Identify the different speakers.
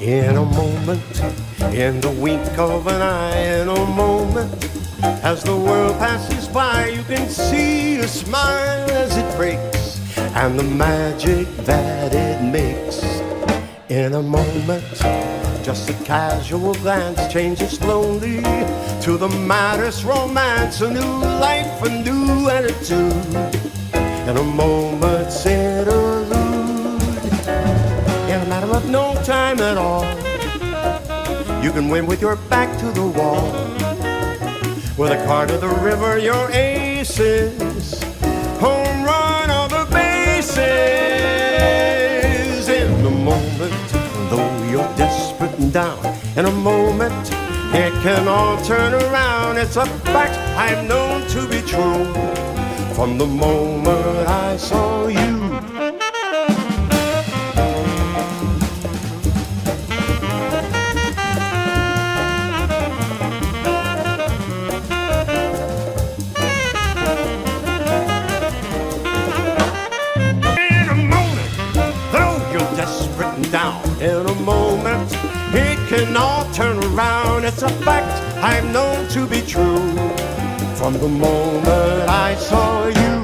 Speaker 1: In a moment, in the wink of an eye, in a moment, as the world passes by, you can see a smile as it breaks, and the magic that it makes. In a moment, just a casual glance changes slowly to the maddest romance, a new life, a new attitude, in a moment's interlude. In a matter of no time at all, you can win with your back to the wall. With a card to the river, your aces, home run on the bases. In a moment, though you're desperate and down, in a moment, it can all turn around. It's a fact I've known to be true from the moment I saw you. Down. In a moment, it can all turn around. It's a fact I've known to be true from the moment I saw you.